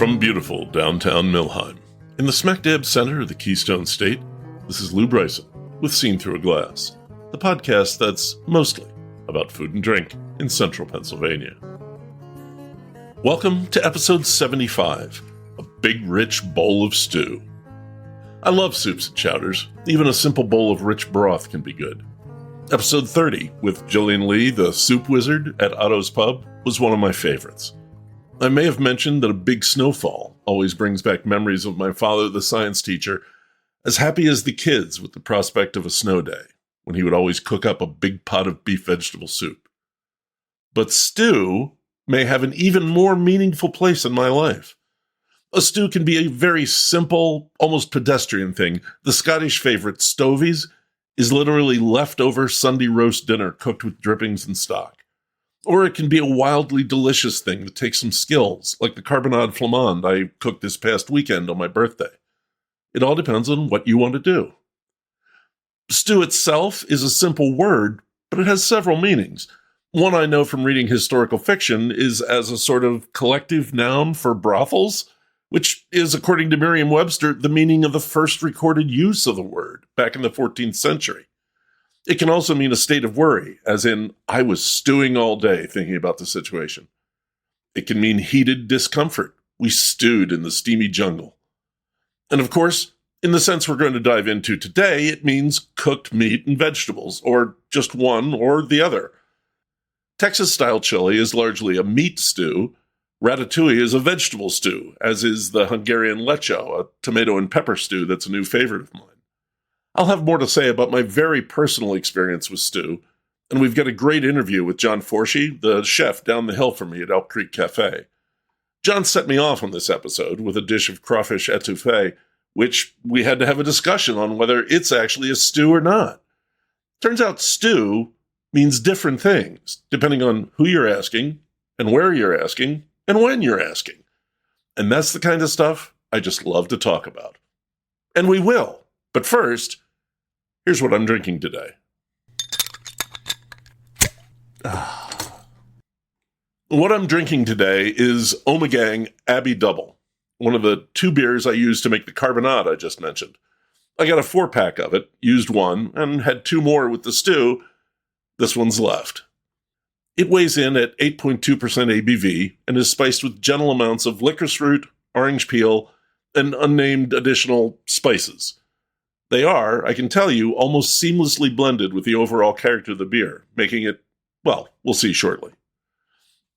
From beautiful downtown Millheim, in the smack-dab center of the Keystone State, this is Lou Bryson with Seen Through a Glass, the podcast that's mostly about food and drink in central Pennsylvania. Welcome to episode 75, a big rich bowl of stew. I love soups and chowders. Even a simple bowl of rich broth can be good. Episode 30, with Jillian Lee, the soup wizard at Otto's Pub, was one of my favorites. I may have mentioned that a big snowfall always brings back memories of my father, the science teacher, as happy as the kids with the prospect of a snow day, when he would always cook up a big pot of beef vegetable soup. But stew may have an even more meaningful place in my life. A stew can be a very simple, almost pedestrian thing. The Scottish favorite, stovies, is literally leftover Sunday roast dinner cooked with drippings and stock. Or it can be a wildly delicious thing that takes some skills, like the carbonade flamande I cooked this past weekend on my birthday. It all depends on what you want to do. Stew itself is a simple word, but it has several meanings. One I know from reading historical fiction is as a sort of collective noun for brothels, which is, according to Merriam-Webster, the meaning of the first recorded use of the word back in the 14th century. It can also mean a state of worry, as in, I was stewing all day thinking about the situation. It can mean heated discomfort. We stewed in the steamy jungle. And of course, in the sense we're going to dive into today, it means cooked meat and vegetables, or just one or the other. Texas-style chili is largely a meat stew. Ratatouille is a vegetable stew, as is the Hungarian lecho, a tomato and pepper stew that's a new favorite of mine. I'll have more to say about my very personal experience with stew, and we've got a great interview with Jon Forshey, the chef down the hill from me at Elk Creek Café. Jon set me off on this episode with a dish of crawfish étouffée, which we had to have a discussion on whether it's actually a stew or not. Turns out stew means different things, depending on who you're asking, and where you're asking, and when you're asking. And that's the kind of stuff I just love to talk about. And we will. But first, here's what I'm drinking today. What I'm drinking today is Ommegang Abbey Double, one of the two beers I used to make the carbonade I just mentioned. I got a 4-pack of it, used one, and had 2 more with the stew. This one's left. It weighs in at 8.2% ABV and is spiced with gentle amounts of licorice root, orange peel, and unnamed additional spices. They are, I can tell you, almost seamlessly blended with the overall character of the beer, making it, well, we'll see shortly.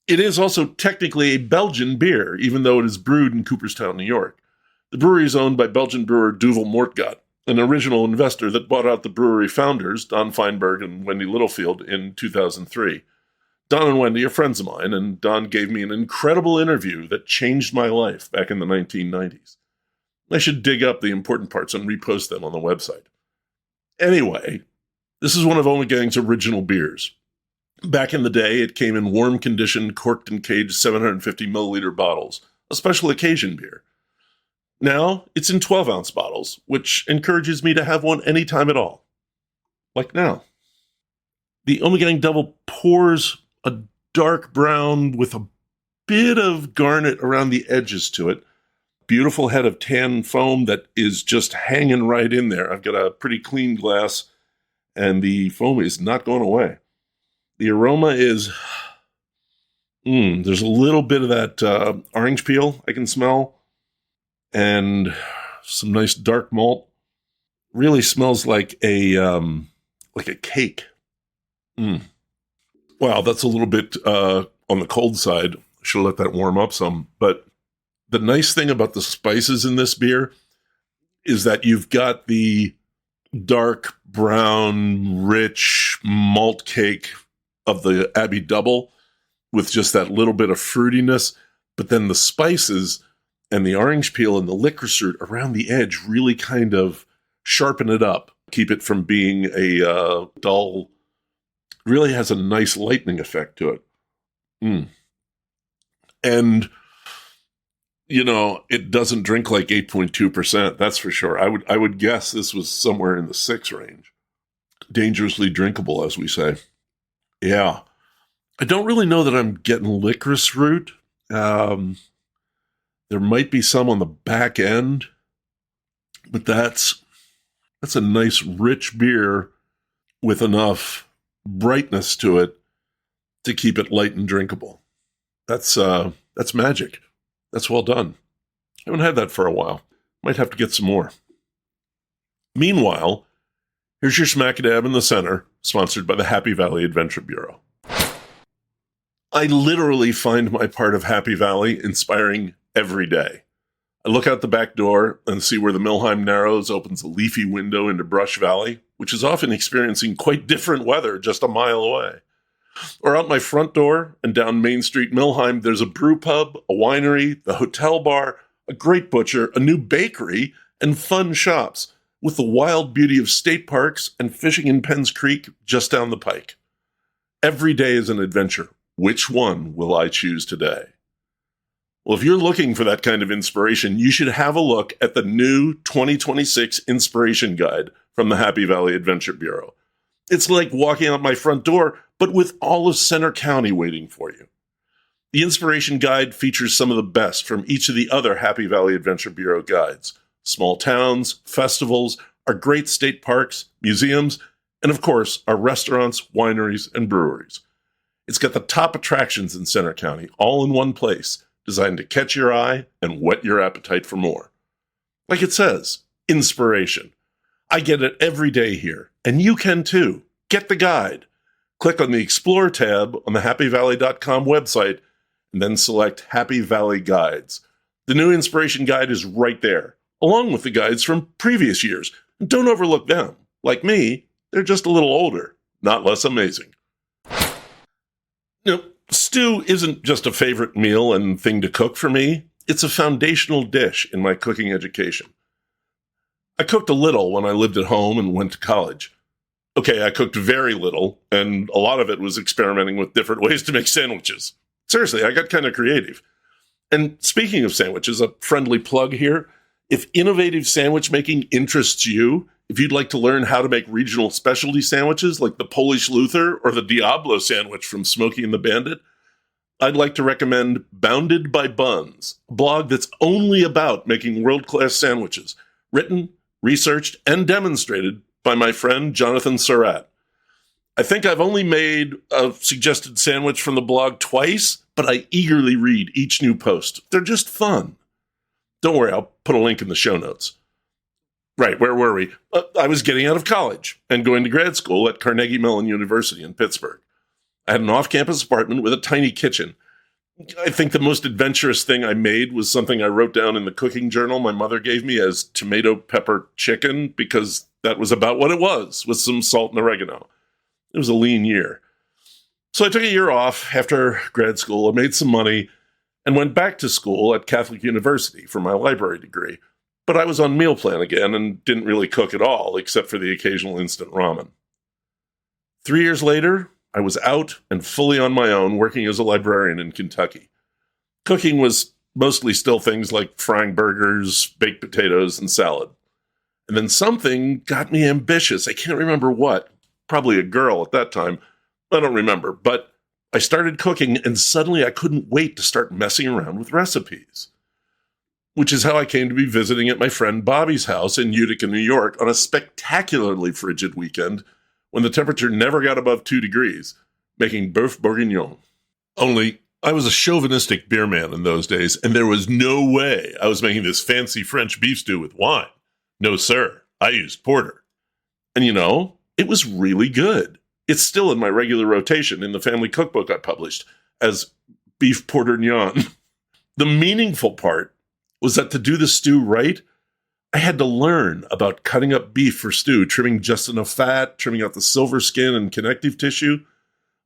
It is also technically a Belgian beer, even though it is brewed in Cooperstown, New York. The brewery is owned by Belgian brewer Duvel Moortgat, an original investor that bought out the brewery founders, Don Feinberg and Wendy Littlefield, in 2003. Don and Wendy are friends of mine, and Don gave me an incredible interview that changed my life back in the 1990s. I should dig up the important parts and repost them on the website. Anyway, this is one of Ommegang's original beers. Back in the day, it came in warm-conditioned, corked and caged 750-milliliter bottles, a special occasion beer. Now, it's in 12-ounce bottles, which encourages me to have one anytime at all. Like now. The Ommegang Double pours a dark brown with a bit of garnet around the edges to it. Beautiful head of tan foam that is just hanging right in there. I've got a pretty clean glass, and the foam is not going away. The aroma is, there's a little bit of that orange peel I can smell, and some nice dark malt. Really smells like a cake. Wow, that's a little bit on the cold side. Should have let that warm up some, but the nice thing about the spices in this beer is that you've got the dark, brown, rich malt cake of the Abbey Double with just that little bit of fruitiness, but then the spices and the orange peel and the licorice root around the edge really kind of sharpen it up, keep it from being a dull, really has a nice lightening effect to it. And you know, it doesn't drink like 8.2%, that's for sure. I would guess this was somewhere in the 6 range. Dangerously drinkable, as we say. Yeah. I don't really know that I'm getting licorice root. There might be some on the back end, but that's a nice rich beer with enough brightness to it to keep it light and drinkable. That's magic. That's well done. I haven't had that for a while. Might have to get some more. Meanwhile, here's your smack dab in the center, sponsored by the Happy Valley Adventure Bureau. I literally find my part of Happy Valley inspiring every day. I look out the back door and see where the Milheim Narrows opens a leafy window into Brush Valley, which is often experiencing quite different weather just a mile away. Or out my front door and down Main Street, Milheim, there's a brew pub, a winery, the hotel bar, a great butcher, a new bakery, and fun shops, with the wild beauty of state parks and fishing in Penns Creek just down the pike. Every day is an adventure. Which one will I choose today? Well, if you're looking for that kind of inspiration, you should have a look at the new 2026 Inspiration Guide from the Happy Valley Adventure Bureau. It's like walking out my front door, but with all of Center County waiting for you. The Inspiration Guide features some of the best from each of the other Happy Valley Adventure Bureau guides. Small towns, festivals, our great state parks, museums, and of course, our restaurants, wineries, and breweries. It's got the top attractions in Center County, all in one place, designed to catch your eye and whet your appetite for more. Like it says, inspiration. I get it every day here, and you can too. Get the guide. Click on the Explore tab on the happyvalley.com website, and then select Happy Valley Guides. The new Inspiration Guide is right there, along with the guides from previous years. And don't overlook them. Like me, they're just a little older, not less amazing. Now, stew isn't just a favorite meal and thing to cook for me. It's a foundational dish in my cooking education. I cooked a little when I lived at home and went to college. Okay, I cooked very little, and a lot of it was experimenting with different ways to make sandwiches. Seriously, I got kind of creative. And speaking of sandwiches, a friendly plug here. If innovative sandwich making interests you, if you'd like to learn how to make regional specialty sandwiches like the Polish Luther or the Diablo sandwich from Smokey and the Bandit, I'd like to recommend Bounded by Buns, a blog that's only about making world-class sandwiches, written, researched, and demonstrated by my friend Jonathan Surratt. I think I've only made a suggested sandwich from the blog twice, but I eagerly read each new post. They're just fun. Don't worry, I'll put a link in the show notes. Right, where were we? I was getting out of college and going to grad school at Carnegie Mellon University in Pittsburgh. I had an off-campus apartment with a tiny kitchen. I think the most adventurous thing I made was something I wrote down in the cooking journal my mother gave me as tomato pepper chicken, because that was about what it was, with some salt and oregano. It was a lean year. So I took a year off after grad school, I made some money, and went back to school at Catholic University for my library degree. But I was on meal plan again and didn't really cook at all, except for the occasional instant ramen. 3 years later, I was out and fully on my own, working as a librarian in Kentucky. Cooking was mostly still things like frying burgers, baked potatoes, and salad. And then something got me ambitious. I can't remember what. Probably a girl at that time. I don't remember. But I started cooking, and suddenly I couldn't wait to start messing around with recipes. Which is how I came to be visiting at my friend Bobby's house in Utica, New York, on a spectacularly frigid weekend when the temperature never got above 2 degrees, making boeuf bourguignon. Only, I was a chauvinistic beer man in those days, and there was no way I was making this fancy French beef stew with wine. No, sir. I used porter. And you know, it was really good. It's still in my regular rotation in the family cookbook I published as beef porterignon. The meaningful part was that to do the stew right, I had to learn about cutting up beef for stew, trimming just enough fat, trimming out the silver skin and connective tissue.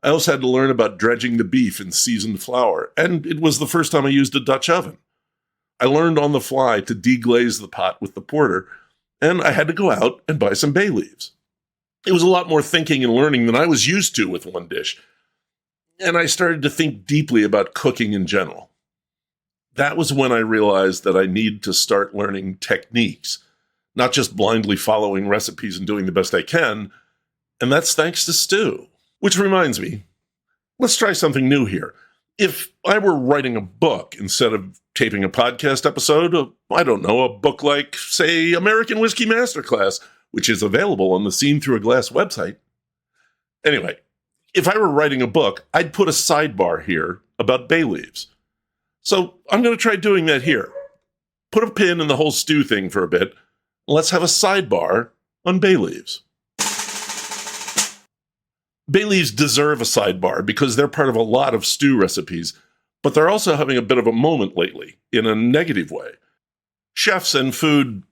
I also had to learn about dredging the beef in seasoned flour, and it was the first time I used a Dutch oven. I learned on the fly to deglaze the pot with the porter, and I had to go out and buy some bay leaves. It was a lot more thinking and learning than I was used to with one dish, and I started to think deeply about cooking in general. That was when I realized that I needed to start learning techniques, not just blindly following recipes and doing the best I can, and that's thanks to stew. Which reminds me, let's try something new here. If I were writing a book instead of taping a podcast episode, I don't know, a book like, say, American Whiskey Masterclass, which is available on the Seen Through a Glass website. Anyway, if I were writing a book, I'd put a sidebar here about bay leaves. So I'm going to try doing that here. Put a pin in the whole stew thing for a bit. Let's have a sidebar on bay leaves. Bay leaves deserve a sidebar because they're part of a lot of stew recipes, but they're also having a bit of a moment lately in a negative way. Chefs and food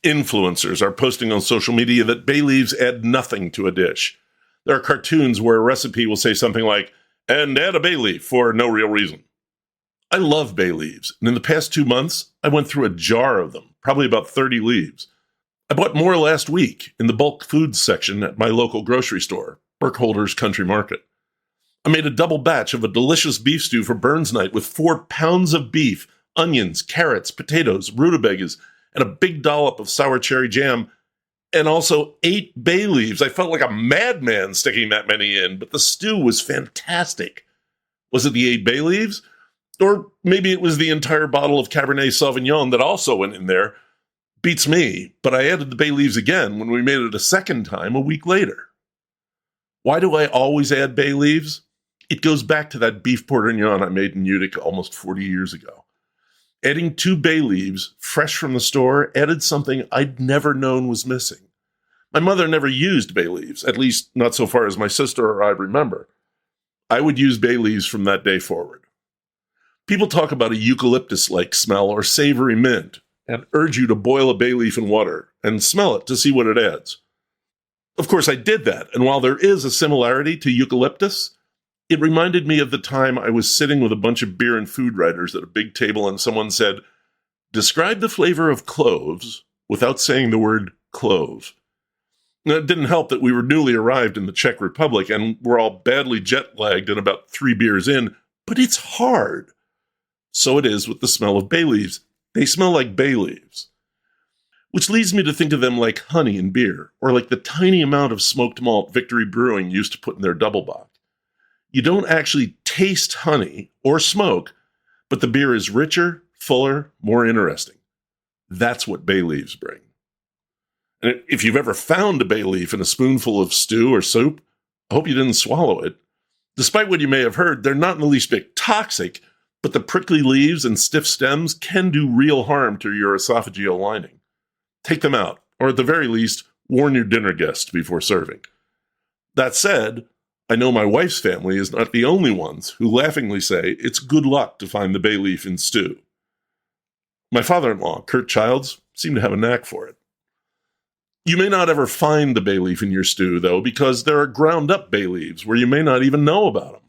influencers are posting on social media that bay leaves add nothing to a dish. There are cartoons where a recipe will say something like, and add a bay leaf for no real reason. I love bay leaves, and in the past 2 months, I went through a jar of them, probably about 30 leaves. I bought more last week in the bulk foods section at my local grocery store, Burkholder's Country Market. I made a double batch of a delicious beef stew for Burns night with 4 pounds of beef, onions, carrots, potatoes, rutabagas, and a big dollop of sour cherry jam, and also 8 bay leaves. I felt like a madman sticking that many in, but the stew was fantastic. Was it the 8 bay leaves? Or maybe it was the entire bottle of Cabernet Sauvignon that also went in there. Beats me, but I added the bay leaves again when we made it a second time a week later. Why do I always add bay leaves? It goes back to that beef bourguignon I made in Utica almost 40 years ago. Adding 2 bay leaves, fresh from the store, added something I'd never known was missing. My mother never used bay leaves, at least not so far as my sister or I remember. I would use bay leaves from that day forward. People talk about a eucalyptus-like smell or savory mint and urge you to boil a bay leaf in water and smell it to see what it adds. Of course, I did that, and while there is a similarity to eucalyptus, it reminded me of the time I was sitting with a bunch of beer and food writers at a big table and someone said, "Describe the flavor of cloves without saying the word clove." Now, it didn't help that we were newly arrived in the Czech Republic and we're all badly jet-lagged and about 3 beers in, but it's hard. So it is with the smell of bay leaves. They smell like bay leaves. Which leads me to think of them like honey in beer, or like the tiny amount of smoked malt Victory Brewing used to put in their double bock. You don't actually taste honey or smoke, but the beer is richer, fuller, more interesting. That's what bay leaves bring. And if you've ever found a bay leaf in a spoonful of stew or soup, I hope you didn't swallow it. Despite what you may have heard, they're not in the least bit toxic, but the prickly leaves and stiff stems can do real harm to your esophageal lining. Take them out, or at the very least, warn your dinner guests before serving. That said, I know my wife's family is not the only ones who laughingly say it's good luck to find the bay leaf in stew. My father-in-law, Kurt Childs, seemed to have a knack for it. You may not ever find the bay leaf in your stew, though, because there are ground-up bay leaves where you may not even know about them.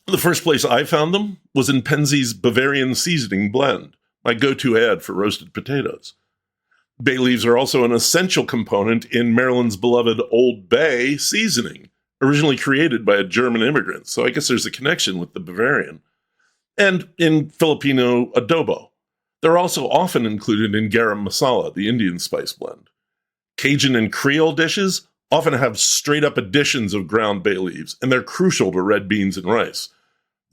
The first place I found them was in Penzeys Bavarian Seasoning Blend, my go-to ad for roasted potatoes. Bay leaves are also an essential component in Maryland's beloved Old Bay seasoning, originally created by a German immigrant, so I guess there's a connection with the Bavarian. And in Filipino adobo. They're also often included in garam masala, the Indian spice blend. Cajun and Creole dishes often have straight-up additions of ground bay leaves, and they're crucial to red beans and rice.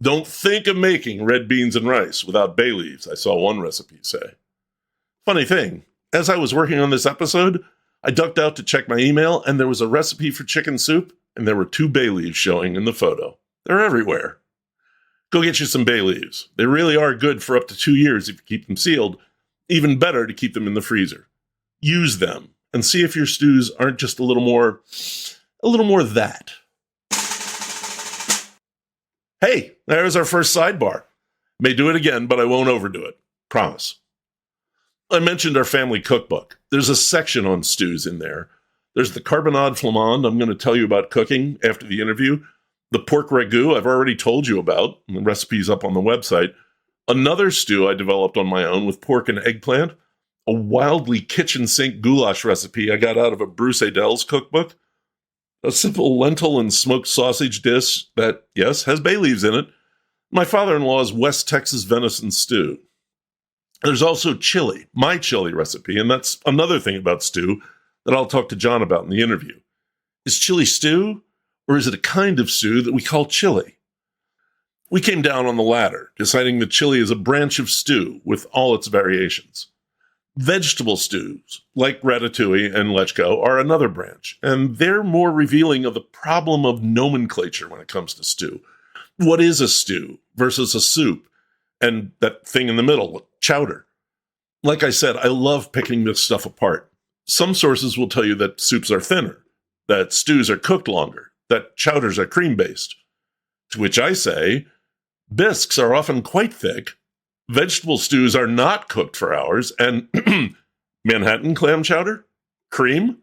Don't think of making red beans and rice without bay leaves, I saw one recipe say. Funny thing, as I was working on this episode, I ducked out to check my email, and there was a recipe for chicken soup, and there were 2 bay leaves showing in the photo. They're everywhere. Go get you some bay leaves. They really are good for up to 2 years if you keep them sealed. Even better to keep them in the freezer. Use them, and see if your stews aren't just a little more that. Hey, there's our first sidebar. May do it again, but I won't overdo it. Promise. I mentioned our family cookbook. There's a section on stews in there. There's the carbonade flamande I'm going to tell you about cooking after the interview. The pork ragout I've already told you about, and the recipe's up on the website. Another stew I developed on my own with pork and eggplant. A wildly kitchen sink goulash recipe I got out of a Bruce Aidel's cookbook. A simple lentil and smoked sausage dish that, yes, has bay leaves in it. My father-in-law's West Texas venison stew. There's also chili, my chili recipe, and that's another thing about stew that I'll talk to Jon about in the interview. Is chili stew, or is it a kind of stew that we call chili? We came down on the latter, deciding that chili is a branch of stew with all its variations. Vegetable stews, like ratatouille and lechko, are another branch, and they're more revealing of the problem of nomenclature when it comes to stew. What is a stew versus a soup? And that thing in the middle, chowder. Like I said, I love picking this stuff apart. Some sources will tell you that soups are thinner, that stews are cooked longer, that chowders are cream-based. To which I say, bisques are often quite thick, vegetable stews are not cooked for hours, and Manhattan clam chowder? Cream?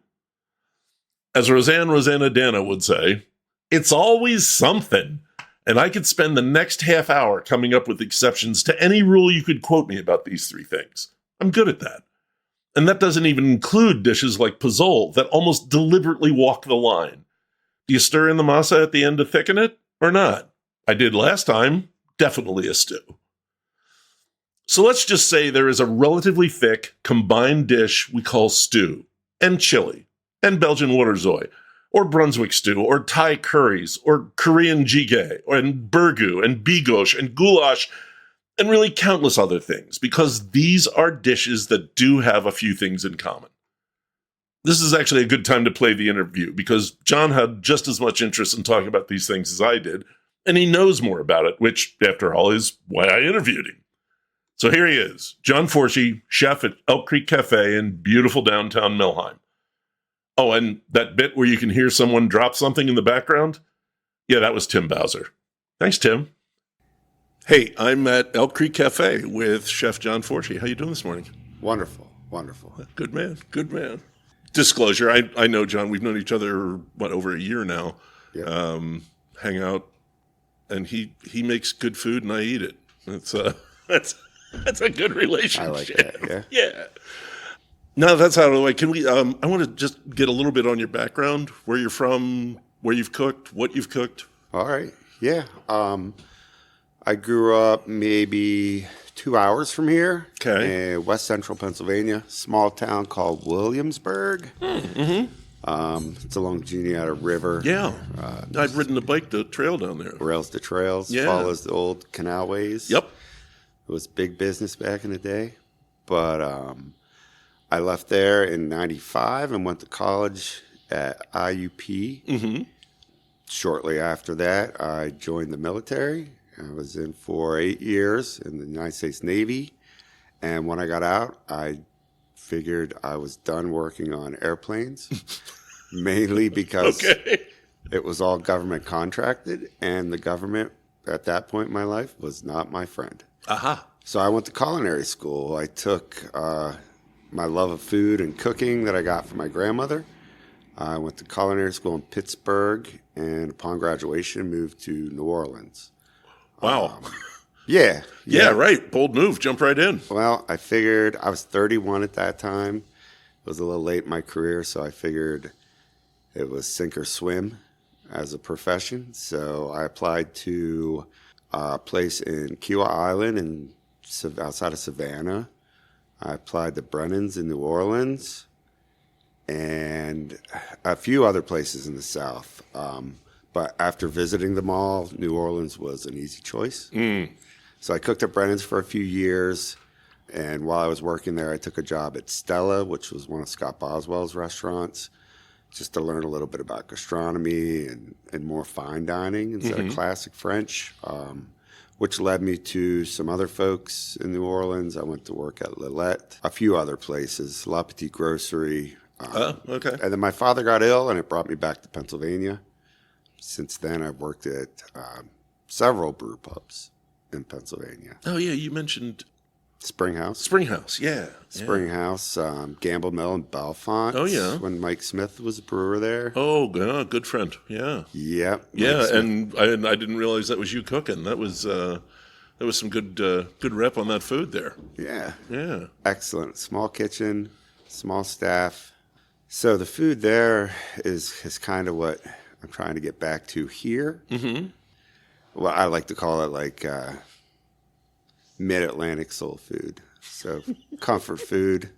As Rosanna Dana would say, it's always something. And I could spend the next half hour coming up with exceptions to any rule you could quote me about these three things. I'm good at that. And that doesn't even include dishes like pozole that almost deliberately walk the line. Do you stir in the masa at the end to thicken it, or not? I did last time. Definitely a stew. So let's just say there is a relatively thick, combined dish we call stew, and chili, and Belgian waterzooi, or Brunswick stew, or Thai curries, or Korean jjigae, and burgoo, and bigos, and goulash, and really countless other things, because these are dishes that do have a few things in common. This is actually a good time to play the interview, because Jon had just as much interest in talking about these things as I did, and he knows more about it, which, after all, is why I interviewed him. So here he is, Jon Forshey, chef at Elk Creek Café in beautiful downtown Millheim. Oh, and that bit where you can hear someone drop something in the background? Yeah, that was Tim Bowser. Thanks, Tim. Hey, I'm at Elk Creek Café with Chef Jon Forshey. How you doing this morning? Wonderful, wonderful. Good man, good man. Disclosure, I know Jon. We've known each other, over a year now. Yeah. Hang out, and he makes good food, and I eat it. That's a good relationship. I like that, yeah. Yeah. Now that's out of the way. Can we? I want to just get a little bit on your background, where you're from, where you've cooked, what you've cooked. All right, yeah. I grew up maybe 2 hours from here, in West Central Pennsylvania, small town called Williamsburg. Mm-hmm. It's along Juniata River. Yeah, I've ridden the bike to trail down there. Rails to trails, yeah. Follows the old canalways. Yep. It was big business back in the day, but I left there in 95 and went to college at IUP. Mm-hmm. Shortly after that, I joined the military. I was in for 8 years in the United States Navy. And when I got out, I figured I was done working on airplanes, mainly because it was all government contracted. And the government at that point in my life was not my friend. Aha. So I went to culinary school. I took my love of food and cooking that I got from my grandmother. I went to culinary school in Pittsburgh, and upon graduation, moved to New Orleans. Wow. Yeah, right. Bold move. Jump right in. Well, I figured I was 31 at that time. It was a little late in my career, so I figured it was sink or swim as a profession. So I applied to a place in Kiowa Island and outside of Savannah. I applied to Brennan's in New Orleans and a few other places in the South. But after visiting them all, New Orleans was an easy choice. So I cooked at Brennan's for a few years. And while I was working there, I took a job at Stella, which was one of Scott Boswell's restaurants, just to learn a little bit about gastronomy and more fine dining instead of classic French, which led me to some other folks in New Orleans. I went to work at Lillet, a few other places, La Petite Grocery. Okay. And then my father got ill, and it brought me back to Pennsylvania. Since then, I've worked at several brew pubs in Pennsylvania. Oh, yeah, you mentioned Springhouse, yeah. Springhouse, Gamble Mill in Belfont. Oh, yeah. When Mike Smith was a brewer there. Oh, yeah, good friend, yeah. Yep. Yeah, and I didn't realize that was you cooking. That was some good rep on that food there. Yeah. Yeah. Excellent. Small kitchen, small staff. So the food there is kind of what I'm trying to get back to here. Mm-hmm. Well, I like to call it like mid-Atlantic soul food. So comfort food,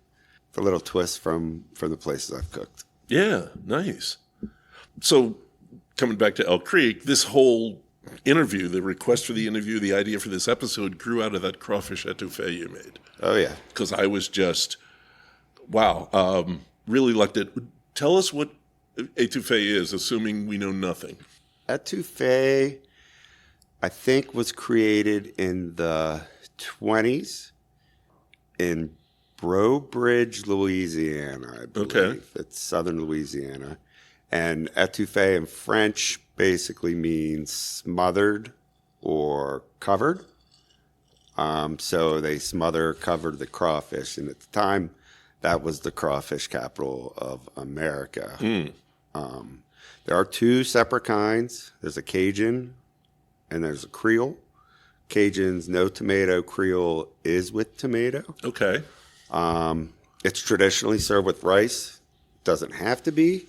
a little twist from the places I've cooked. Yeah, nice. So coming back to Elk Creek, this whole interview, the request for the interview, the idea for this episode grew out of that crawfish étouffée you made. Oh, yeah. Because I was just, wow, really liked it. Tell us what étouffée is, assuming we know nothing. Étouffée, I think, was created in the 20s in Breaux Bridge, Louisiana, I believe. Okay. It's southern Louisiana. And étouffée in French basically means smothered or covered. So they covered the crawfish. And at the time, that was the crawfish capital of America. There are two separate kinds. There's a Cajun and there's a Creole. Cajun's no tomato. Creole is with tomato. Okay. It's traditionally served with rice. Doesn't have to be.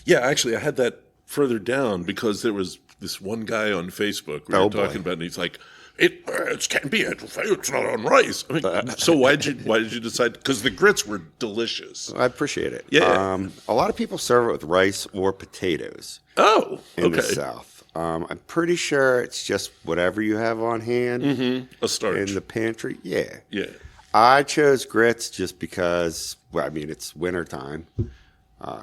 Yeah, actually, I had that further down because there was this one guy on Facebook we were talking about, and he's like, it can't be étouffée, it's not on rice. I mean, so why did you decide? Because the grits were delicious. I appreciate it. Yeah. A lot of people serve it with rice or potatoes. Oh, in the South. I'm pretty sure it's just whatever you have on hand. Mm-hmm. A starch. In the pantry. Yeah. Yeah. I chose grits just because, well, I mean, it's wintertime.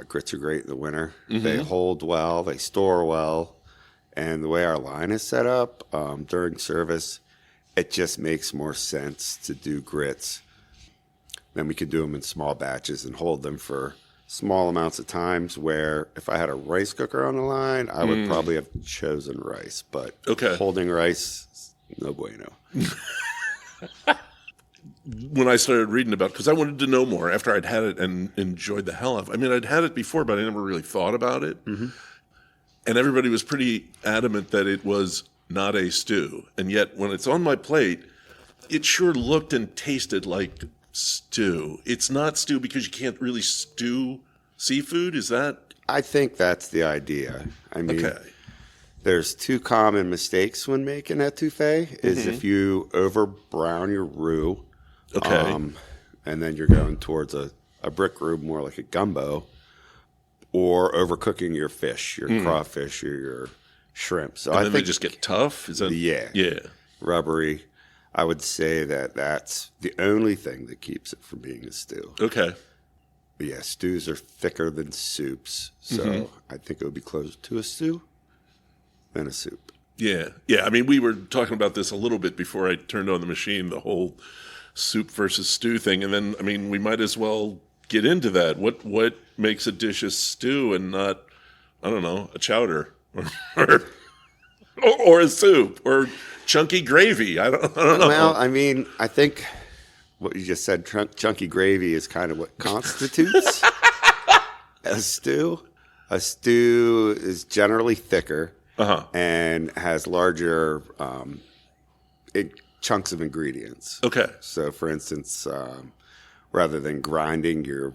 Grits are great in the winter. Mm-hmm. They hold well. They store well. And the way our line is set up during service, it just makes more sense to do grits. Then we could do them in small batches and hold them for small amounts of times, where if I had a rice cooker on the line, I would probably have chosen rice. But holding rice, no bueno. When I started reading about it, because I wanted to know more after I'd had it and enjoyed the hell out of it. I mean, I'd had it before, but I never really thought about it. Mm-hmm. And everybody was pretty adamant that it was not a stew. And yet, when it's on my plate, it sure looked and tasted like stew. It's not stew because you can't really stew seafood? Is that? I think that's the idea. I mean, there's two common mistakes when making étouffée is if you over brown your roux, and then you're going towards a brick roux, more like a gumbo, or overcooking your fish, your crawfish, or your shrimp. So and I then think they just get tough? Is that? Yeah. Rubbery. I would say that's the only thing that keeps it from being a stew. Okay. But yeah, stews are thicker than soups, so I think it would be closer to a stew than a soup. Yeah. Yeah, I mean, we were talking about this a little bit before I turned on the machine, the whole soup versus stew thing. And then, I mean, we might as well get into that. What makes a dish a stew and not, I don't know, a chowder or a soup or chunky gravy? I don't know. Well, I mean, I think what you just said, chunky gravy is kind of what constitutes a stew. A stew is generally thicker and has larger chunks of ingredients. Okay. So, for instance, rather than grinding your,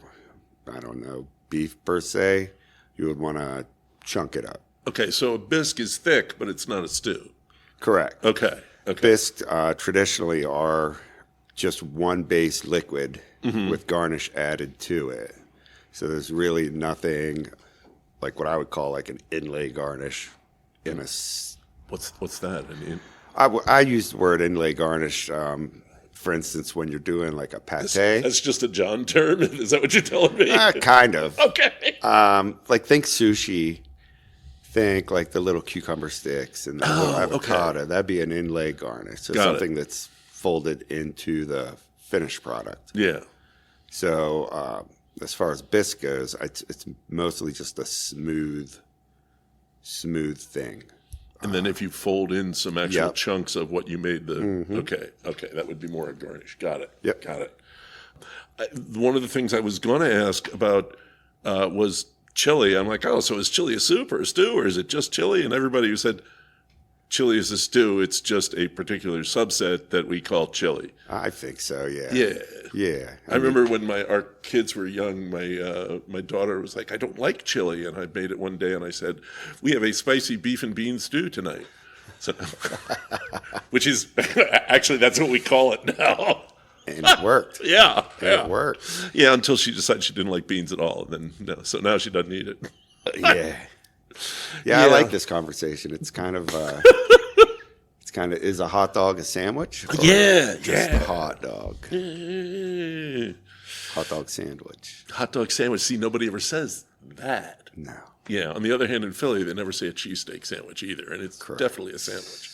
beef per se, you would want to chunk it up. Okay, so a bisque is thick, but it's not a stew. Correct. Okay. Bisques traditionally are just one base liquid with garnish added to it. So there's really nothing like what I would call like an inlay garnish in a. What's that? I mean, I use the word inlay garnish. For instance, when you're doing like a pate. That's just a John term. Is that what you're telling me? Kind of. Okay. Like think sushi. Think like the little cucumber sticks and the little avocado. Okay. That'd be an inlay garnish. So something that's folded into the finished product. Yeah. So as far as bisque goes, it's mostly just a smooth thing. And then if you fold in some actual chunks of what you made okay, that would be more a garnish. Got it. Yep. Got it. One of the things I was going to ask about was chili. I'm like, so is chili a soup or a stew, or is it just chili? And everybody who said chili is a stew, it's just a particular subset that we call chili. I think so, yeah. Yeah. I remember when our kids were young, my daughter was like, I don't like chili. And I made it one day and I said, we have a spicy beef and bean stew tonight. So, which is, actually, that's what we call it now. And it worked. Yeah. It worked. Yeah, until she decided she didn't like beans at all. And then, so now she doesn't eat it. Yeah. Yeah, I like this conversation. It's kind of is a hot dog a sandwich? Or just a hot dog. Hot dog sandwich. Hot dog sandwich. See, nobody ever says that. No. Yeah. On the other hand, in Philly, they never say a cheesesteak sandwich either, and it's definitely a sandwich.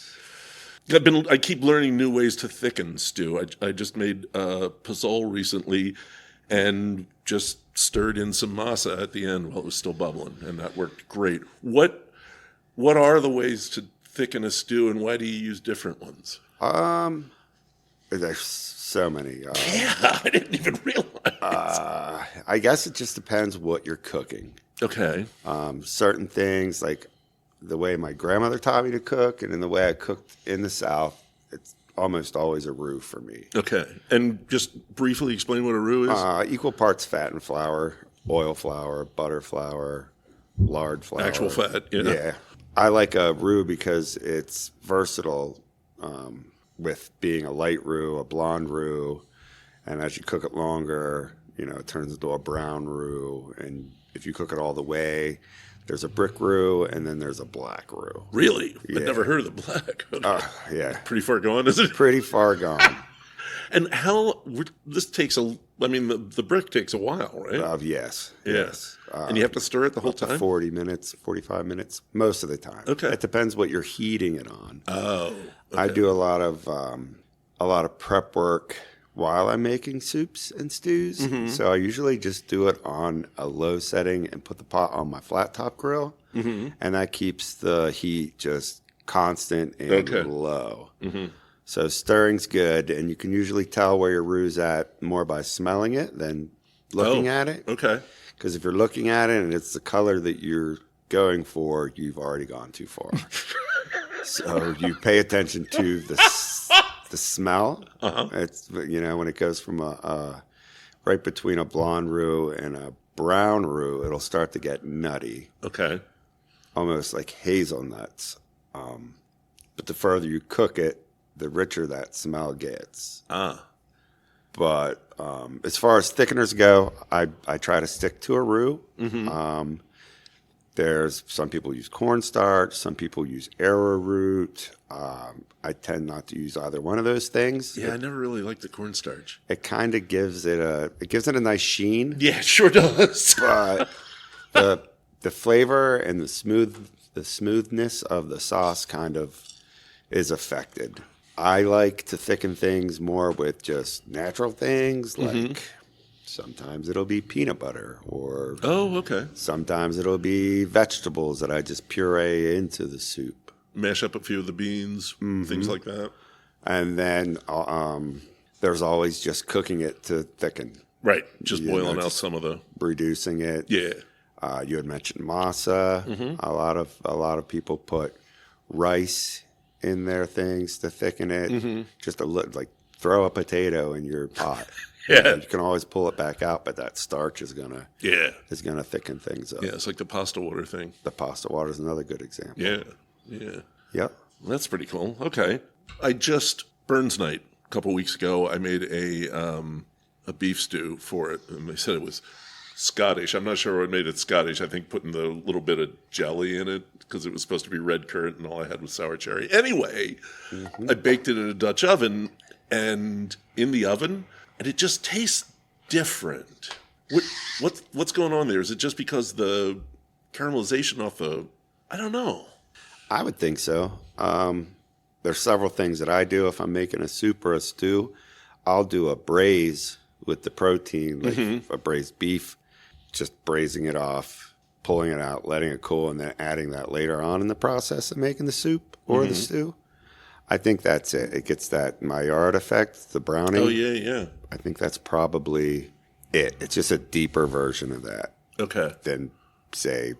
I keep learning new ways to thicken stew. I just made pozole recently, and just stirred in some masa at the end while it was still bubbling, and that worked great. What are the ways to thicken a stew, and why do you use different ones? There's so many. I didn't even realize. I guess it just depends what you're cooking. Okay. Certain things, like the way my grandmother taught me to cook, and in the way I cooked in the South, it's almost always a roux for me. Okay. And just briefly explain what a roux is? Equal parts fat and flour, oil flour, butter flour, lard flour. Actual fat, yeah. Yeah. I like a roux because it's versatile with being a light roux, a blonde roux, and as you cook it longer, it turns into a brown roux. And if you cook it all the way, there's a brick roux, and then there's a black roux. Really? Yeah. I've never heard of the black. Okay. Yeah. Pretty far gone, is it? Pretty far gone. And this takes the brick takes a while, right? Yes. Yeah. Yes. And you have to stir it the whole time? 40 minutes, 45 minutes, most of the time. Okay. It depends what you're heating it on. Oh. Okay. I do a lot of prep work while I'm making soups and stews. Mm-hmm. So I usually just do it on a low setting and put the pot on my flat top grill. Mm-hmm. And that keeps the heat just constant and low. Mm-hmm. So stirring's good, and you can usually tell where your roux's at more by smelling it than looking at it. Okay. Because if you're looking at it and it's the color that you're going for, you've already gone too far. So you pay attention to the smell. Uh-huh. It's when it goes from right between a blonde roux and a brown roux, it'll start to get nutty. Okay. Almost like hazelnuts. But the further you cook it, the richer that smell gets. But as far as thickeners go, I try to stick to a roux. Mm-hmm. There's some people use cornstarch, some people use arrowroot. I tend not to use either one of those things. Yeah, I never really liked the cornstarch. It kind of gives it a nice sheen. Yeah, it sure does. But the flavor and the smoothness of the sauce kind of is affected. I like to thicken things more with just natural things, like sometimes it'll be peanut butter, or sometimes it'll be vegetables that I just puree into the soup. Mash up a few of the beans, things like that. And then there's always just cooking it to thicken. Right, just boiling out some of the... Reducing it. Yeah. You had mentioned masa. Mm-hmm. A lot of people put rice in their things to thicken it. Mm-hmm. Just like throw a potato in your pot. Yeah, you can always pull it back out, but that starch is gonna thicken things up. Yeah, it's like the pasta water thing. The pasta water is another good example. Yeah. Yep. That's pretty cool. Okay, Burns night a couple weeks ago. I made a beef stew for it, and they said it was Scottish. I'm not sure what made it Scottish. I think putting the little bit of jelly in it, because it was supposed to be red currant, and all I had was sour cherry. Anyway, I baked it in a Dutch oven, and in the oven, and it just tastes different. What's going on there? Is it just because the caramelization off the... I don't know. I would think so. There's several things that I do. If I'm making a soup or a stew, I'll do a braise with the protein, like a braised beef, just braising it off, pulling it out, letting it cool, and then adding that later on in the process of making the soup or the stew. I think that's it. It gets that Maillard effect, the browning. Oh, yeah. I think that's probably it. It's just a deeper version of that. Okay. Than, say,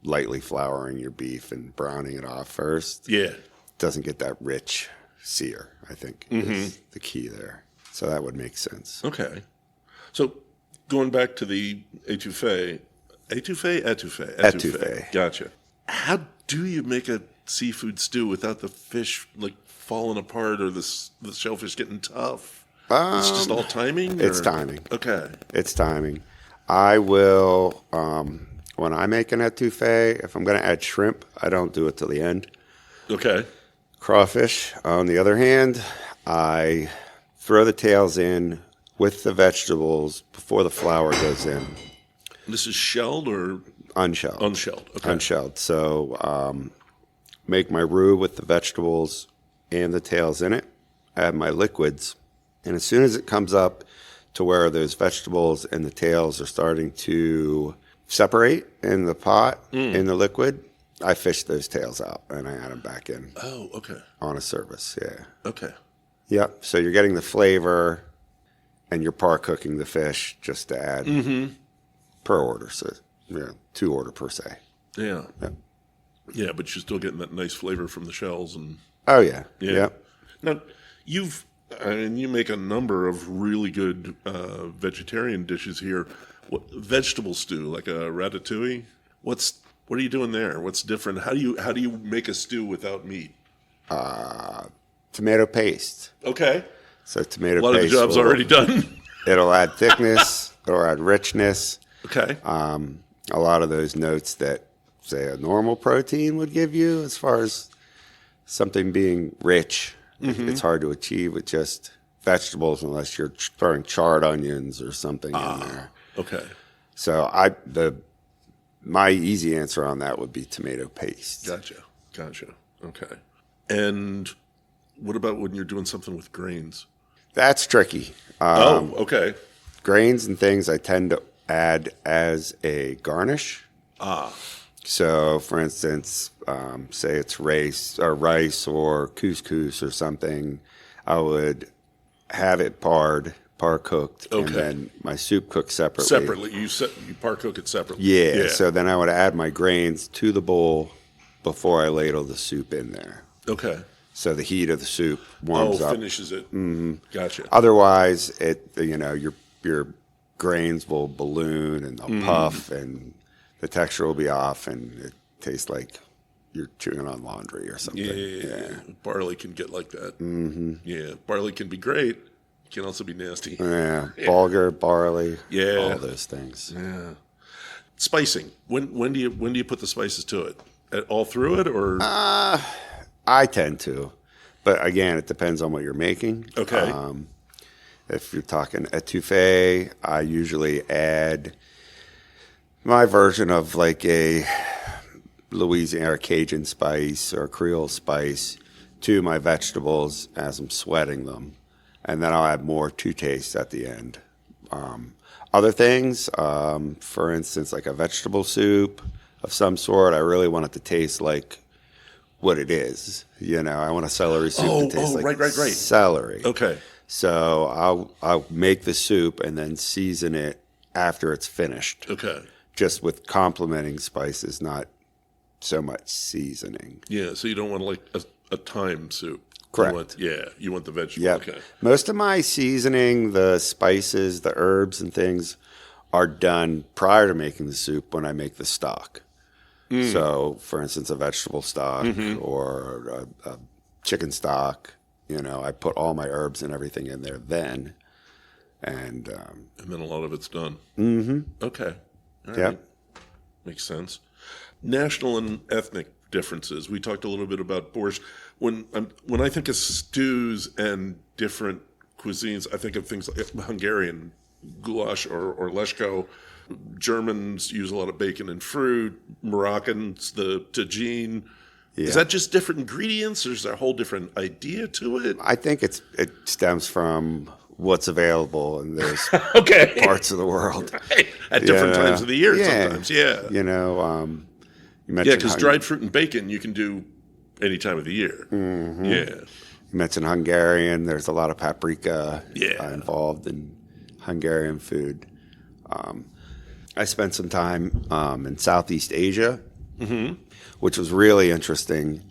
lightly flouring your beef and browning it off first. Yeah. Doesn't get that rich sear, I think, is the key there. So that would make sense. Okay. So going back to the étouffée. Gotcha. How do you make a seafood stew without the fish falling apart or the shellfish getting tough? It's just all timing? It's timing. Okay. It's timing. I will when I make an étouffée, if I'm going to add shrimp, I don't do it till the end. Okay. Crawfish, on the other hand, I throw the tails in with the vegetables before the flour goes in. This is shelled or Unshelled. unshelled? Okay. Unshelled. So make my roux with the vegetables and the tails in it. Add my liquids. And as soon as it comes up to where those vegetables and the tails are starting to separate in the pot, in the liquid, I fish those tails out and I add them back in. Oh, okay. On a service, yeah. Okay. Yep. So you're getting the flavor and you're par cooking the fish just to add per order. So, 2 order per se. Yeah. Yep. Yeah, but you're still getting that nice flavor from the shells and. Oh yeah. Yeah. Yep. Now, you make a number of really good vegetarian dishes here. Vegetable stew, like a ratatouille. What are you doing there? What's different? How do you make a stew without meat? Tomato paste. Okay. So tomato paste. A lot of the job's already done. It'll add thickness. It'll add richness. Okay. A lot of those notes that, say, a normal protein would give you as far as something being rich. It's hard to achieve with just vegetables unless you're throwing charred onions or something in there. Okay. So my easy answer on that would be tomato paste. Gotcha. Okay. And what about when you're doing something with grains? That's tricky. Okay. Grains and things I tend to add as a garnish. So, for instance, say it's rice or couscous or something, I would have it par cooked, and then my soup cooked separately. Separately, you par cook it separately. Yeah. So then I would add my grains to the bowl before I ladle the soup in there. Okay. So the heat of the soup warms up. Finishes it. Mm-hmm. Gotcha. Otherwise, your grains will balloon and they'll puff, and the texture will be off, and it tastes like you're chewing on laundry or something. Yeah. Barley can get like that. Mm-hmm. Yeah. Barley can be great. Can also be nasty. Yeah. Bulgur, barley. Yeah. All those things. Yeah. Spicing. When do you put the spices to it? All through it, or? I tend to, but again, it depends on what you're making. Okay. If you're talking étouffée, I usually add my version of like a Louisiana or Cajun spice or Creole spice to my vegetables as I'm sweating them. And then I'll add more to taste at the end. Other things, for instance, like a vegetable soup of some sort, I really want it to taste like what it is. I want a celery soup to taste like right. celery. Okay. So I'll make the soup and then season it after it's finished. Okay. Just with complementing spices, not so much seasoning. Yeah, so you don't want like a thyme soup. Correct. You want the vegetable. Yeah. Okay. Most of my seasoning, the spices, the herbs and things are done prior to making the soup when I make the stock. So, for instance, a vegetable stock or a chicken stock, I put all my herbs and everything in there then. And then a lot of it's done. Mm-hmm. Okay. All Yeah. right. Makes sense. National and ethnic differences. We talked a little bit about borscht. When I think of stews and different cuisines, I think of things like Hungarian goulash or leshko. Germans use a lot of bacon and fruit. Moroccans, the tagine. Yeah. Is that just different ingredients, or is there a whole different idea to it? I think it stems from what's available in those parts of the world. Right. At different times of the year sometimes, you mentioned because dried fruit and bacon you can do any time of the year. Mm-hmm. Yeah. You mentioned Hungarian. There's a lot of paprika involved in Hungarian food. I spent some time in Southeast Asia, which was really interesting,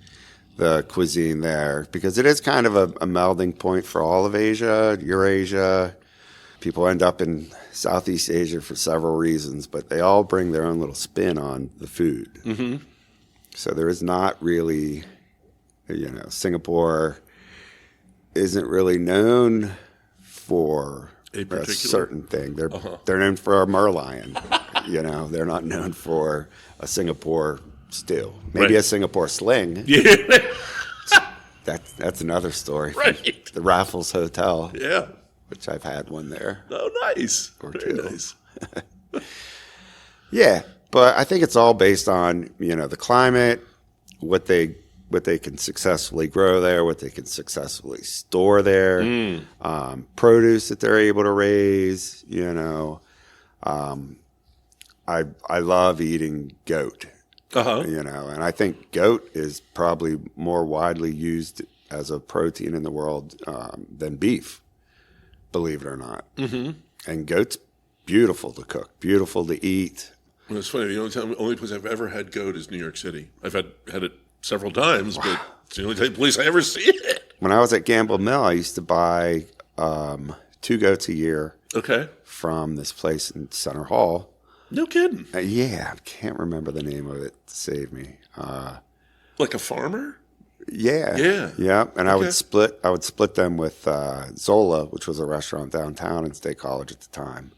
the cuisine there, because it is kind of a melding point for all of Asia, Eurasia. People end up in Southeast Asia for several reasons, but they all bring their own little spin on the food. Mm-hmm. So there is not really, Singapore isn't really known for A particular? A certain thing. They're known for a merlion. They're not known for a Singapore stew. Maybe a Singapore sling. Yeah. That's another story. Right. The Raffles Hotel. Yeah. Which I've had one there. Oh, nice. Or Very two. nice. Yeah, but I think it's all based on, the climate, what they can successfully grow there, what they can successfully store there, produce that they're able to raise, I love eating goat, and I think goat is probably more widely used as a protein in the world than beef, believe it or not. Mm-hmm. And goat's beautiful to cook, beautiful to eat. Well, it's funny. The only place I've ever had goat is New York City. I've had it several times, but it's the only place I ever see it. When I was at Gamble Mill, I used to buy 2 goats a year. Okay. From this place in Center Hall. No kidding. Yeah, I can't remember the name of it to save me. Like a farmer? Yeah. And I would split them with Zola, which was a restaurant downtown in State College at the time.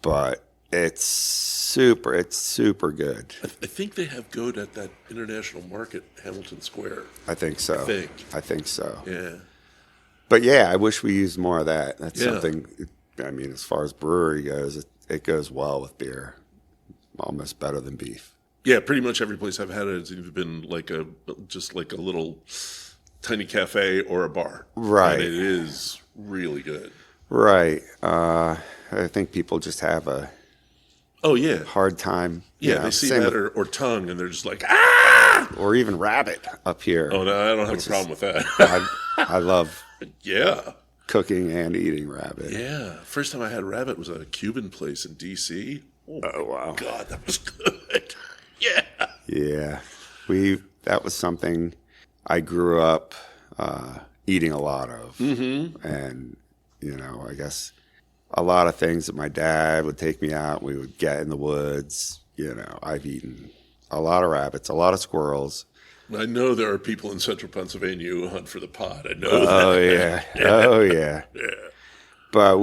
But it's super good. I think they have goat at that international market, Hamilton Square. I think so. I think so. Yeah. But yeah, I wish we used more of that. That's something, as far as brewery goes, it goes well with beer. Almost better than beef. Yeah, pretty much every place I've had it has either been just like a little tiny cafe or a bar. Right. And it is really good. Right. I think people just have a hard time. Yeah, they see that or tongue and they're just like, ah! Or even rabbit up here. Oh, no, I don't have a problem with that. I love cooking and eating rabbit. Yeah. First time I had rabbit was at a Cuban place in D.C. Oh, wow. God, that was good. Yeah. Yeah. That was something I grew up eating a lot of. Mm-hmm. And, I guess a lot of things that my dad would take me out, we would get in the woods. I've eaten a lot of rabbits, a lot of squirrels. I know there are people in central Pennsylvania who hunt for the pot. I know that. Oh, yeah. Oh, yeah. Yeah. But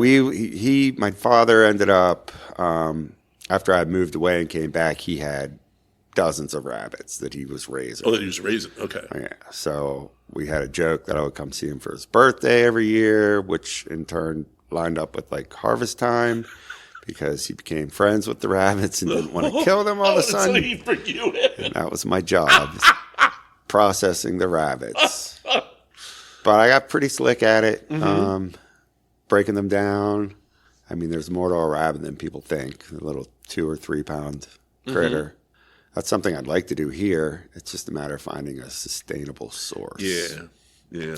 my father ended up, after I moved away and came back, he had dozens of rabbits that he was raising. Oh, that he was raising. Okay. Yeah. So we had a joke that I would come see him for his birthday every year, which in turn lined up with like harvest time because he became friends with the rabbits and didn't want to kill them all of a sudden. So he freaked you in. And that was my job, processing the rabbits. But I got pretty slick at it, breaking them down. There's more to a rabbit than people think. A little 2 or 3 pound critter. Mm-hmm. That's something I'd like to do here. It's just a matter of finding a sustainable source. Yeah.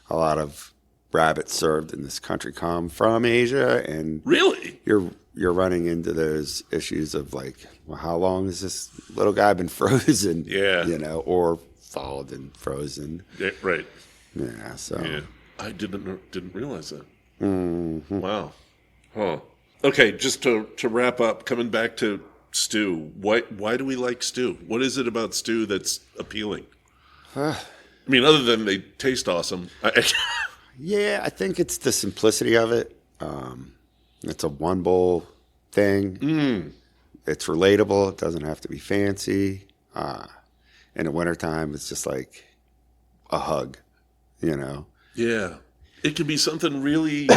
A lot of rabbits served in this country come from Asia, and really, you're running into those issues of like, well, how long has this little guy been frozen? Yeah. Or thawed and frozen. Yeah, right. Yeah. So I didn't realize that. Mm-hmm. Wow. Huh. Okay, just to wrap up, coming back to stew. Why do we like stew? What is it about stew that's appealing? Other than they taste awesome. Yeah, I think it's the simplicity of it. It's a one bowl thing. It's relatable. It doesn't have to be fancy. In the wintertime, it's just like a hug, Yeah. It can be something really,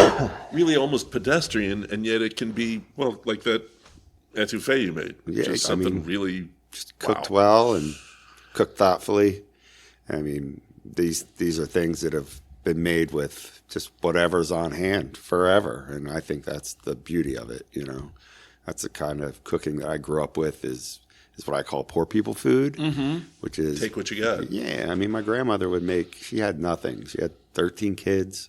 really almost pedestrian, and yet it can be, well, like that étouffée you made. Yeah, just something really just cooked well and cooked thoughtfully. These are things that have been made with just whatever's on hand forever, and I think that's the beauty of it. That's the kind of cooking that I grew up with is what I call poor people food, which is take what you got. Yeah, my grandmother would make. She had nothing. She had 13 kids.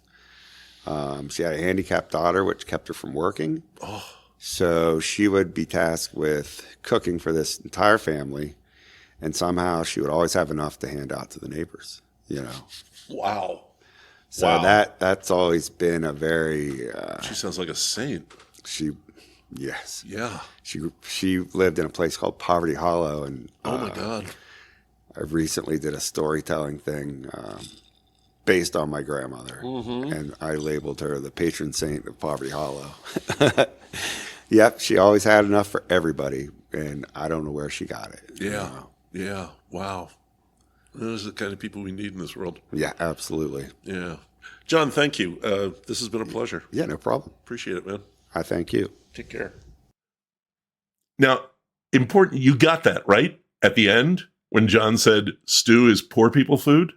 She had a handicapped daughter, which kept her from working. Oh. So she would be tasked with cooking for this entire family, and somehow she would always have enough to hand out to the neighbors. Wow. So that's always been a very. She sounds like a saint. Yes. Yeah. She lived in a place called Poverty Hollow, and oh my God. I recently did a storytelling thing based on my grandmother. Mm-hmm. And I labeled her the patron saint of Poverty Hollow. Yep, she always had enough for everybody, and I don't know where she got it. Yeah, yeah, wow. Those are the kind of people we need in this world. Yeah, absolutely. Yeah. Jon, thank you. This has been a pleasure. Yeah, no problem. Appreciate it, man. I thank you. Take care. Now, important, you got that, right? At the end, when Jon said stew is poor people food?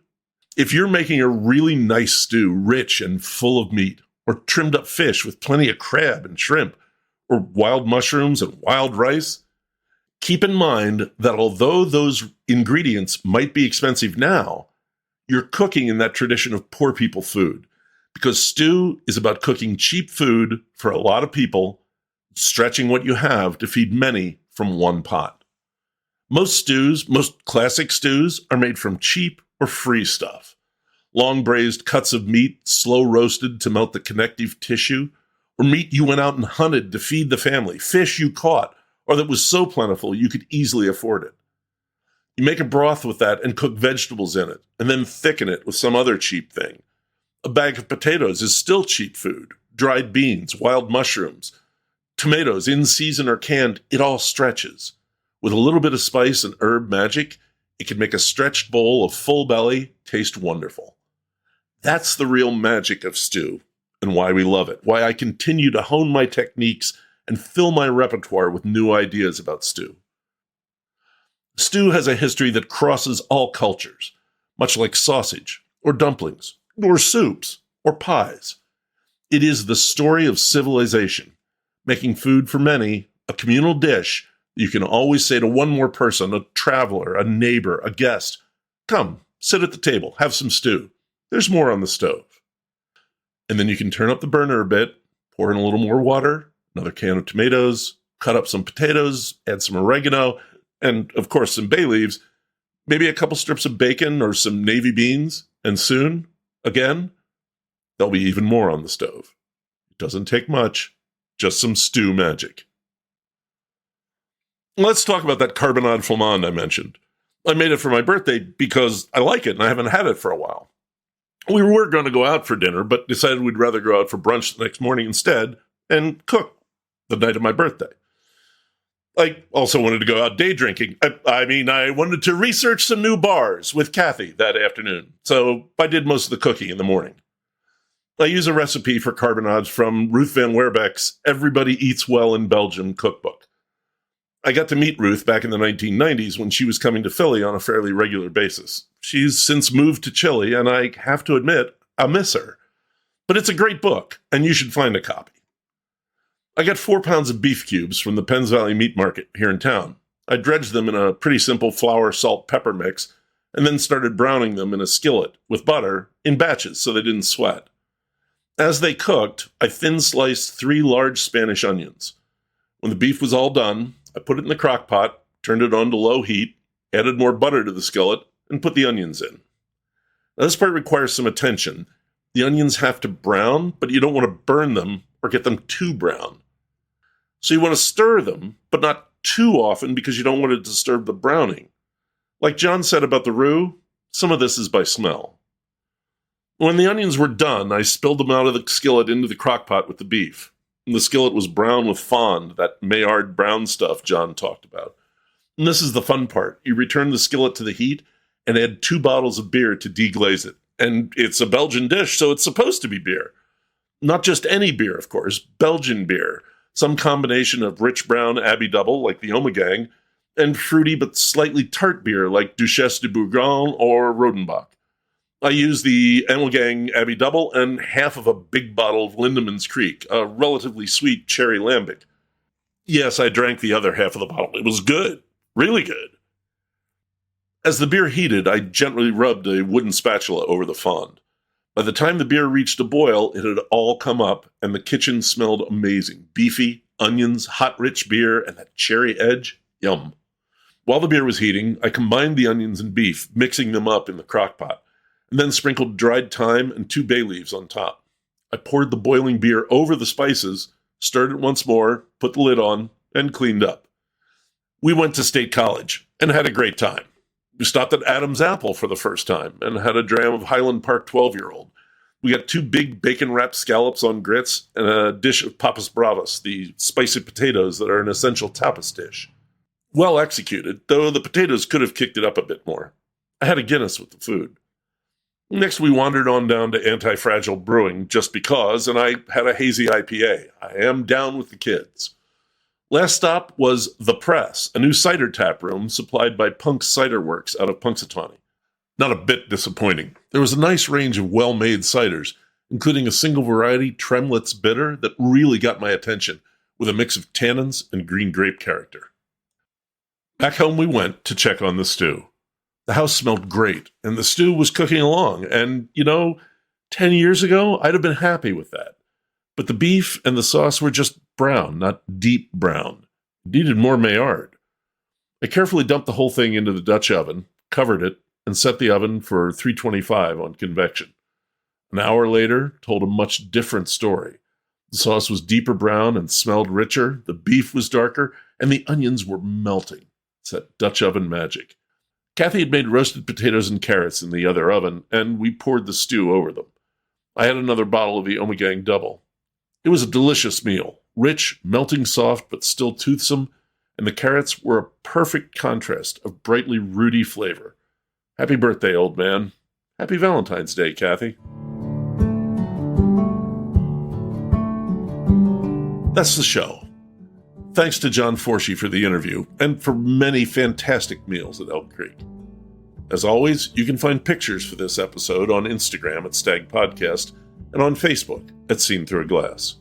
If you're making a really nice stew, rich and full of meat, or trimmed up fish with plenty of crab and shrimp, or wild mushrooms and wild rice, keep in mind that although those ingredients might be expensive now, you're cooking in that tradition of poor people food, because stew is about cooking cheap food for a lot of people, stretching what you have to feed many from one pot. Most stews, most classic stews, are made from cheap or free stuff. Long braised cuts of meat, slow roasted to melt the connective tissue, or meat you went out and hunted to feed the family, fish you caught, or that was so plentiful you could easily afford it. You make a broth with that and cook vegetables in it, and then thicken it with some other cheap thing. A bag of potatoes is still cheap food. Dried beans, wild mushrooms, tomatoes, in season or canned, it all stretches. With a little bit of spice and herb magic, it can make a stretched bowl of full belly taste wonderful. That's the real magic of stew, and why we love it, why I continue to hone my techniques and fill my repertoire with new ideas about stew. Stew has a history that crosses all cultures, much like sausage, or dumplings, or soups, or pies. It is the story of civilization, making food for many, a communal dish you can always say to one more person, a traveler, a neighbor, a guest, "Come, sit at the table, have some stew. There's more on the stove." And then you can turn up the burner a bit, pour in a little more water, another can of tomatoes, cut up some potatoes, add some oregano, and of course some bay leaves, maybe a couple strips of bacon or some navy beans, and soon, again, there'll be even more on the stove. It doesn't take much, just some stew magic. Let's talk about that carbonade flamande I mentioned. I made it for my birthday because I like it and I haven't had it for a while. We were going to go out for dinner, but decided we'd rather go out for brunch the next morning instead and cook the night of my birthday. I also wanted to go out day drinking. I wanted to research some new bars with Kathy that afternoon, so I did most of the cooking in the morning. I use a recipe for carbonades from Ruth Van Weerbeck's Everybody Eats Well in Belgium cookbook. I got to meet Ruth back in the 1990s when she was coming to Philly on a fairly regular basis. She's since moved to Chile, and I have to admit, I miss her. But it's a great book, and you should find a copy. I got 4 pounds of beef cubes from the Penns Valley Meat Market here in town. I dredged them in a pretty simple flour, salt, pepper mix, and then started browning them in a skillet with butter in batches so they didn't sweat. As they cooked, I thin-sliced 3 large Spanish onions. When the beef was all done, I put it in the crock pot, turned it on to low heat, added more butter to the skillet, and put the onions in. Now, this part requires some attention. The onions have to brown, but you don't want to burn them or get them too brown. So you want to stir them, but not too often because you don't want to disturb the browning. Like Jon said about the roux, some of this is by smell. When the onions were done, I spilled them out of the skillet into the crock pot with the beef. And the skillet was brown with fond, that Maillard brown stuff Jon talked about. And this is the fun part. You return the skillet to the heat and add 2 bottles of beer to deglaze it. And it's a Belgian dish, so it's supposed to be beer. Not just any beer, of course, Belgian beer. Some combination of rich brown Abbey Double, like the Omegang, and fruity but slightly tart beer like Duchesse de Bourgogne or Rodenbach. I used the Omegang Abbey Double and half of a big bottle of Lindemans Creek, a relatively sweet cherry lambic. Yes, I drank the other half of the bottle. It was good. Really good. As the beer heated, I gently rubbed a wooden spatula over the fond. By the time the beer reached a boil, it had all come up, and the kitchen smelled amazing. Beefy, onions, hot rich beer, and that cherry edge. Yum. While the beer was heating, I combined the onions and beef, mixing them up in the crock pot, and then sprinkled dried thyme and 2 bay leaves on top. I poured the boiling beer over the spices, stirred it once more, put the lid on, and cleaned up. We went to State College and had a great time. We stopped at Adam's Apple for the first time and had a dram of Highland Park 12-year-old. We got 2 big bacon-wrapped scallops on grits and a dish of papas bravas, the spicy potatoes that are an essential tapas dish. Well executed, though the potatoes could have kicked it up a bit more. I had a Guinness with the food. Next, we wandered on down to Anti-Fragile Brewing just because, and I had a hazy IPA. I am down with the kids. Last stop was The Press, a new cider tap room supplied by Punk's Cider Works out of Punxsutawney. Not a bit disappointing. There was a nice range of well-made ciders, including a single variety Tremlets bitter that really got my attention, with a mix of tannins and green grape character. Back home we went to check on the stew. The house smelled great, and the stew was cooking along, and, 10 years ago, I'd have been happy with that. But the beef and the sauce were just brown, not deep brown. It needed more Maillard. I carefully dumped the whole thing into the Dutch oven, covered it, and set the oven for 325 on convection. An hour later told a much different story. The sauce was deeper brown and smelled richer, the beef was darker, and the onions were melting. It's that Dutch oven magic. Kathy had made roasted potatoes and carrots in the other oven, and we poured the stew over them. I had another bottle of the Omegang Double. It was a delicious meal, rich, melting soft, but still toothsome, and the carrots were a perfect contrast of brightly rooty flavor. Happy birthday, old man. Happy Valentine's Day, Kathy. That's the show. Thanks to Jon Forshey for the interview, and for many fantastic meals at Elk Creek. As always, you can find pictures for this episode on Instagram at Stag Podcast, and on Facebook at Seen Through a Glass.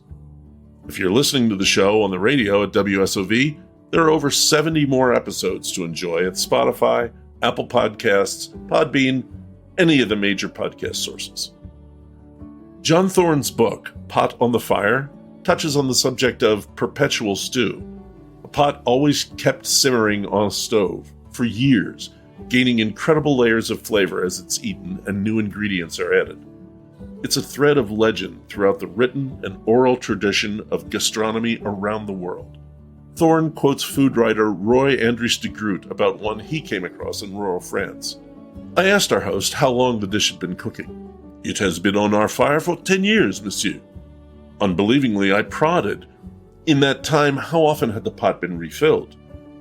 If you're listening to the show on the radio at WSOV, there are over 70 more episodes to enjoy at Spotify, Apple Podcasts, Podbean, any of the major podcast sources. John Thorne's book, Pot on the Fire, touches on the subject of perpetual stew, a pot always kept simmering on a stove for years, gaining incredible layers of flavor as it's eaten and new ingredients are added. It's a thread of legend throughout the written and oral tradition of gastronomy around the world. Thorne quotes food writer Roy Andries de Groot about one he came across in rural France. I asked our host how long the dish had been cooking. "It has been on our fire for 10 years, monsieur." Unbelievingly, I prodded. "In that time, how often had the pot been refilled?"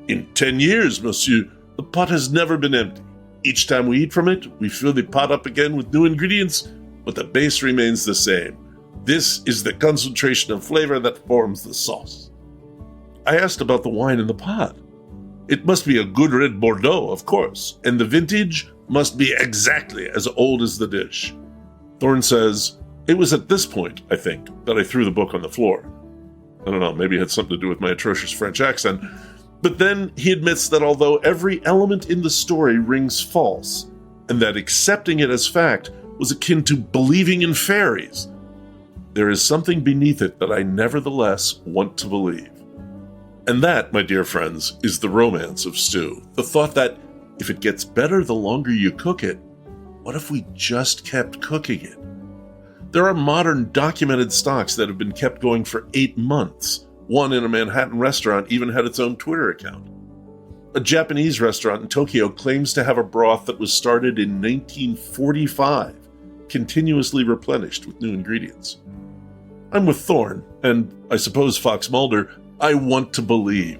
"In 10 years, monsieur, the pot has never been empty. Each time we eat from it, we fill the pot up again with new ingredients, but the base remains the same. This is the concentration of flavor that forms the sauce." I asked about the wine in the pot. "It must be a good red Bordeaux, of course, and the vintage must be exactly as old as the dish." Thorne says, "It was at this point, I think, that I threw the book on the floor." I don't know, maybe it had something to do with my atrocious French accent. But then he admits that although every element in the story rings false, and that accepting it as fact was akin to believing in fairies, there is something beneath it that I nevertheless want to believe. And that, my dear friends, is the romance of stew. The thought that if it gets better the longer you cook it, what if we just kept cooking it? There are modern documented stocks that have been kept going for 8 months. One in a Manhattan restaurant even had its own Twitter account. A Japanese restaurant in Tokyo claims to have a broth that was started in 1945, continuously replenished with new ingredients. I'm with Thorne, and I suppose Fox Mulder, I want to believe.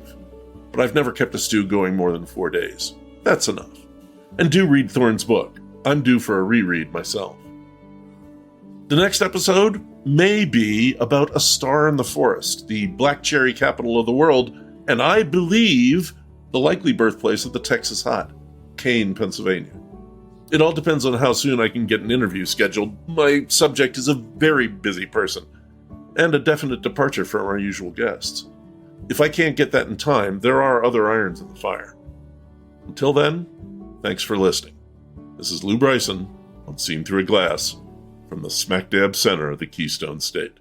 But I've never kept a stew going more than 4 days. That's enough. And do read Thorne's book. I'm due for a reread myself. The next episode may be about a star in the forest, the black cherry capital of the world, and I believe the likely birthplace of the Texas Hot, Kane, Pennsylvania. It all depends on how soon I can get an interview scheduled. My subject is a very busy person, and a definite departure from our usual guests. If I can't get that in time, there are other irons in the fire. Until then, thanks for listening. This is Lou Bryson on Seen Through a Glass, from the smack dab center of the Keystone State.